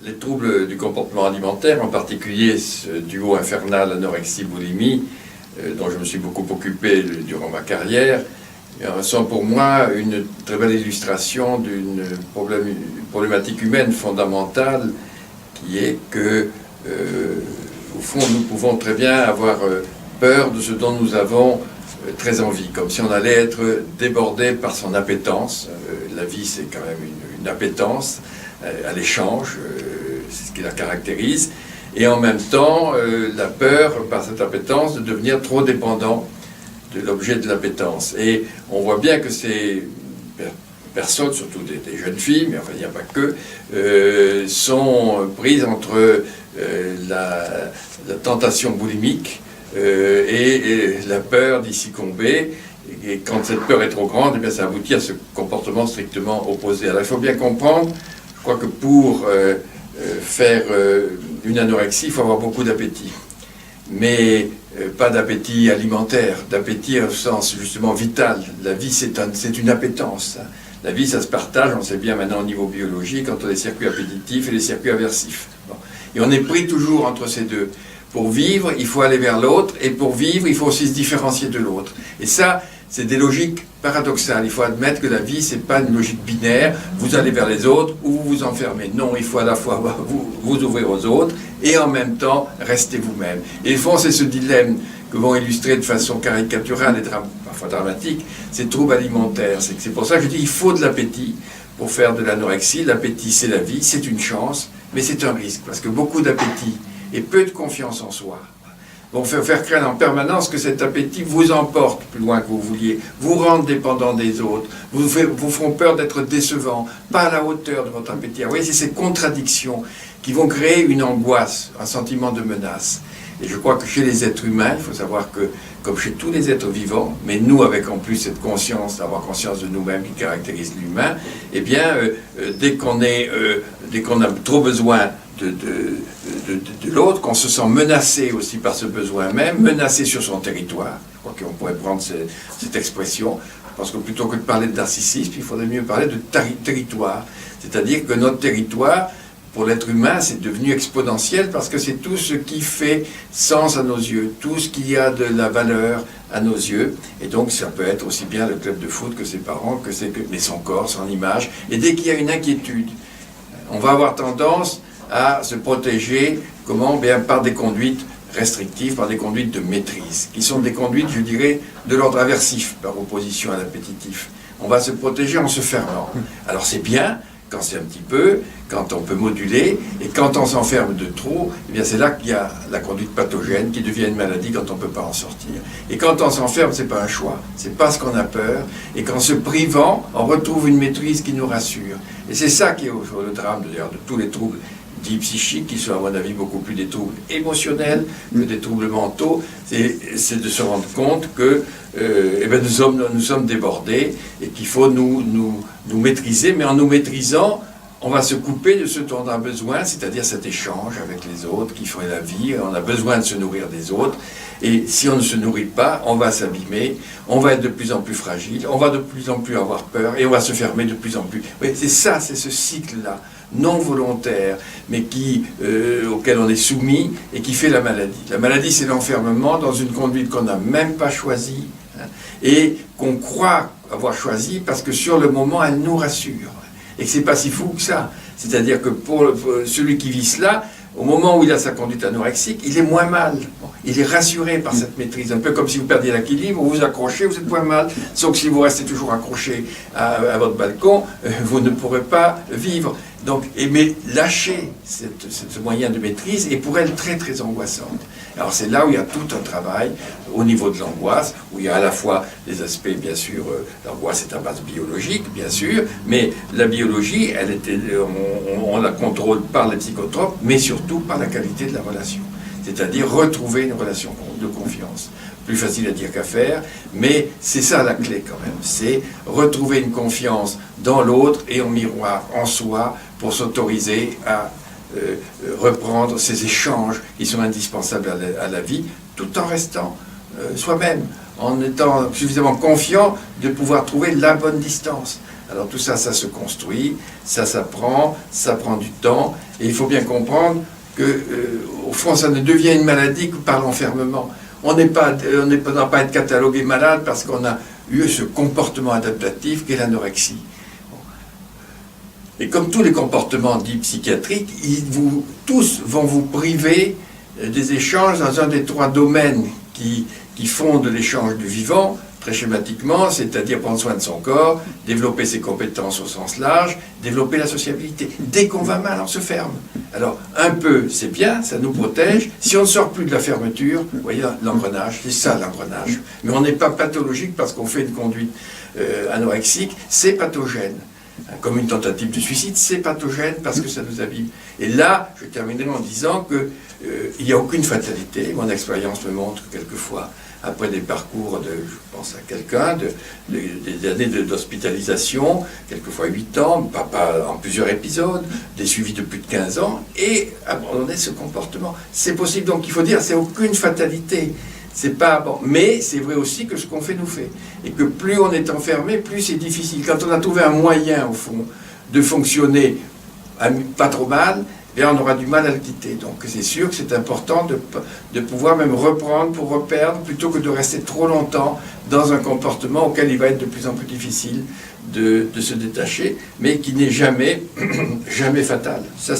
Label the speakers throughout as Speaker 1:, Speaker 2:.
Speaker 1: les troubles du comportement alimentaire, en particulier ce duo infernal anorexie-boulimie, dont je me suis beaucoup occupé durant ma carrière, sont pour moi une très belle illustration d'une problématique humaine fondamentale qui est que, au fond, nous pouvons très bien avoir peur de ce dont nous avons très envie, comme si on allait être débordé par son appétence. La vie, c'est quand même une appétence à l'échange, c'est ce qui la caractérise, et en même temps, la peur, par cette appétence, de devenir trop dépendant de l'objet de l'appétence. Et on voit bien que ces personnes, surtout des jeunes filles, mais enfin il n'y a pas que, sont prises entre la tentation boulimique et la peur d'y succomber. Et quand cette peur est trop grande, eh bien, ça aboutit à ce comportement strictement opposé. Alors il faut bien comprendre, je crois que pour faire une anorexie, il faut avoir beaucoup d'appétit. Mais pas d'appétit alimentaire, d'appétit au sens justement vital. La vie, c'est une appétence. La vie, ça se partage, on sait bien maintenant au niveau biologique, entre les circuits appétitifs et les circuits aversifs. Bon. Et on est pris toujours entre ces deux. Pour vivre, il faut aller vers l'autre, et pour vivre, il faut aussi se différencier de l'autre. Et ça, c'est des logiques paradoxales. Il faut admettre que la vie, c'est pas une logique binaire, vous allez vers les autres ou vous vous enfermez. Non, il faut à la fois vous ouvrir aux autres et en même temps rester vous-même. Et au fond, c'est ce dilemme que vont illustrer de façon caricaturale et parfois dramatique ces troubles alimentaires. C'est pour ça que je dis qu'il faut de l'appétit pour faire de l'anorexie. L'appétit, c'est la vie, c'est une chance, mais c'est un risque, parce que beaucoup d'appétit et peu de confiance en soi vont faire craindre en permanence que cet appétit vous emporte plus loin que vous vouliez, vous rende dépendant des autres, vous feront peur d'être décevant, pas à la hauteur de votre appétit. Vous voyez, c'est ces contradictions qui vont créer une angoisse, un sentiment de menace. Et je crois que chez les êtres humains, il faut savoir que, comme chez tous les êtres vivants, mais nous avec en plus cette conscience, d'avoir conscience de nous-mêmes qui caractérise l'humain, eh bien, dès qu'on a trop besoin de l'autre, qu'on se sent menacé aussi par ce besoin même, menacé sur son territoire. Je crois qu'on pourrait prendre cette expression. Je pense que plutôt que de parler de narcissisme, il faudrait mieux parler de territoire. C'est-à-dire que notre territoire, pour l'être humain, c'est devenu exponentiel parce que c'est tout ce qui fait sens à nos yeux, tout ce qui a de la valeur à nos yeux. Et donc, ça peut être aussi bien le club de foot que ses parents, mais son corps, son image. Et dès qu'il y a une inquiétude, on va avoir tendance à se protéger, comment? Bien, par des conduites restrictives, par des conduites de maîtrise, qui sont des conduites, je dirais, de l'ordre aversif, par opposition à l'appétitif. On va se protéger en se fermant. Alors c'est bien quand c'est un petit peu, quand on peut moduler, et quand on s'enferme de trop, eh bien c'est là qu'il y a la conduite pathogène qui devient une maladie quand on ne peut pas en sortir. Et quand on s'enferme, c'est pas un choix, c'est parce qu'on a peur, et qu'en se privant, on retrouve une maîtrise qui nous rassure. Et c'est ça qui est le drame d'ailleurs de tous les troubles dits psychiques, qui sont à mon avis beaucoup plus des troubles émotionnels que des troubles mentaux, c'est de se rendre compte que eh bien nous sommes débordés et qu'il faut nous maîtriser, mais en nous maîtrisant, on va se couper de ce dont on a besoin, c'est-à-dire cet échange avec les autres qui ferait la vie. On a besoin de se nourrir des autres, et si on ne se nourrit pas, on va s'abîmer, on va être de plus en plus fragile, on va de plus en plus avoir peur, et on va se fermer de plus en plus. Oui, c'est ça, c'est ce cycle-là, non volontaire, mais auquel on est soumis et qui fait la maladie. La maladie, c'est l'enfermement dans une conduite qu'on n'a même pas choisie, hein, et qu'on croit avoir choisie parce que sur le moment, elle nous rassure. Et que c'est pas si fou que ça. C'est-à-dire que pour celui qui vit cela, au moment où il a sa conduite anorexique, il est moins mal. Bon, il est rassuré par cette maîtrise. Un peu comme si vous perdiez l'équilibre, vous vous accrochez, vous êtes moins mal. Sauf que si vous restez toujours accroché à votre balcon, vous ne pourrez pas vivre. Donc, mais lâcher ce moyen de maîtrise est pour elle très très angoissante. Alors c'est là où il y a tout un travail au niveau de l'angoisse, où il y a à la fois les aspects, bien sûr, l'angoisse est à base biologique, bien sûr, mais la biologie, on la contrôle par les psychotropes, mais surtout par la qualité de la relation. C'est-à-dire retrouver une relation de confiance. Plus facile à dire qu'à faire, mais c'est ça la clé quand même. C'est retrouver une confiance dans l'autre et en miroir, en soi, pour s'autoriser à reprendre ces échanges qui sont indispensables à la vie, tout en restant soi-même, en étant suffisamment confiant de pouvoir trouver la bonne distance. Alors tout ça, ça se construit, ça s'apprend, ça prend du temps, Et il faut bien comprendre que, au fond, ça ne devient une maladie que par l'enfermement. On ne doit pas être catalogué malade parce qu'on a eu ce comportement adaptatif qu'est l'anorexie. Et comme tous les comportements dits psychiatriques, tous vont vous priver des échanges dans un des 3 domaines qui fondent l'échange du vivant, très schématiquement, c'est-à-dire prendre soin de son corps, développer ses compétences au sens large, développer la sociabilité. Dès qu'on va mal, on se ferme. Alors, un peu, c'est bien, ça nous protège. Si on ne sort plus de la fermeture, vous voyez, l'engrenage, c'est ça l'engrenage. Mais on n'est pas pathologique parce qu'on fait une conduite anorexique, c'est pathogène. Comme une tentative de suicide, c'est pathogène parce que ça nous abîme. Et là, je terminerai en disant qu'il n'y a aucune fatalité. Mon expérience me montre quelquefois, après des parcours je pense à quelqu'un, des années d'hospitalisation, quelquefois 8 ans, pas en plusieurs épisodes, des suivis de plus de 15 ans, et abandonner ce comportement. C'est possible, donc il faut dire, c'est aucune fatalité. C'est pas bon. Mais c'est vrai aussi que ce qu'on fait nous fait. Et que plus on est enfermé, plus c'est difficile. Quand on a trouvé un moyen, au fond, de fonctionner pas trop mal, bien on aura du mal à le quitter. Donc c'est sûr que c'est important de pouvoir même reprendre pour reperdre, plutôt que de rester trop longtemps dans un comportement auquel il va être de plus en plus difficile de se détacher, mais qui n'est jamais, jamais fatal. Ça,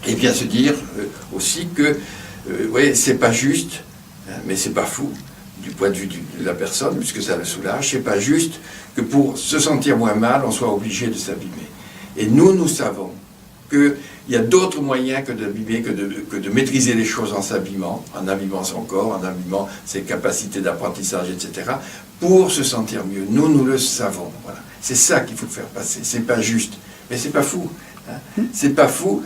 Speaker 1: et bien se dire aussi que, ouais, c'est pas juste, mais c'est pas fou du point de vue de la personne, puisque ça le soulage. C'est pas juste que pour se sentir moins mal, on soit obligé de s'abîmer. Et nous savons qu'il y a d'autres moyens que d'abîmer, que de maîtriser les choses en s'abîmant, en abîmant son corps, en abîmant ses capacités d'apprentissage, etc., pour se sentir mieux. Nous le savons. Voilà. C'est ça qu'il faut faire passer. C'est pas juste, mais c'est pas fou. Hein. C'est pas fou,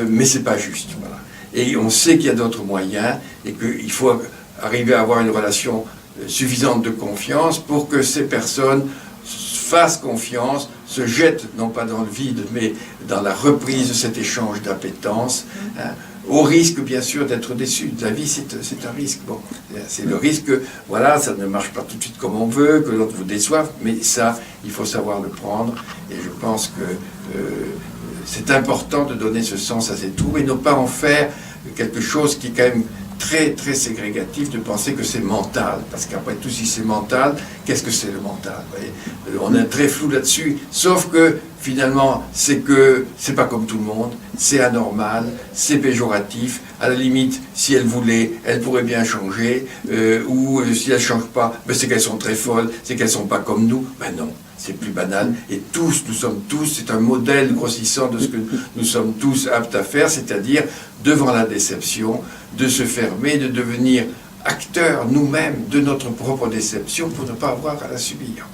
Speaker 1: mais c'est pas juste. Voilà. Et on sait qu'il y a d'autres moyens et qu'il faut arriver à avoir une relation suffisante de confiance pour que ces personnes fassent confiance, se jettent non pas dans le vide, mais dans la reprise de cet échange d'appétence, hein, au risque bien sûr d'être déçu. La vie c'est un risque. Bon, c'est le risque que voilà, ça ne marche pas tout de suite comme on veut, que l'autre vous déçoive, mais ça, il faut savoir le prendre. Et je pense que c'est important de donner ce sens à ces troubles et ne pas en faire quelque chose qui est quand même très, très ségrégatif, de penser que c'est mental. Parce qu'après tout, si c'est mental, qu'est-ce que c'est le mental? Vous voyez, on est très flou là-dessus, sauf que finalement, c'est pas comme tout le monde, c'est anormal, c'est péjoratif. À la limite, si elle voulait, elle pourrait bien changer, ou si elle ne change pas, ben c'est qu'elles sont très folles, c'est qu'elles ne sont pas comme nous. Ben non. C'est plus banal, et nous sommes tous, c'est un modèle grossissant de ce que nous sommes tous aptes à faire, c'est-à-dire, devant la déception, de se fermer, de devenir acteurs nous-mêmes de notre propre déception pour ne pas avoir à la subir.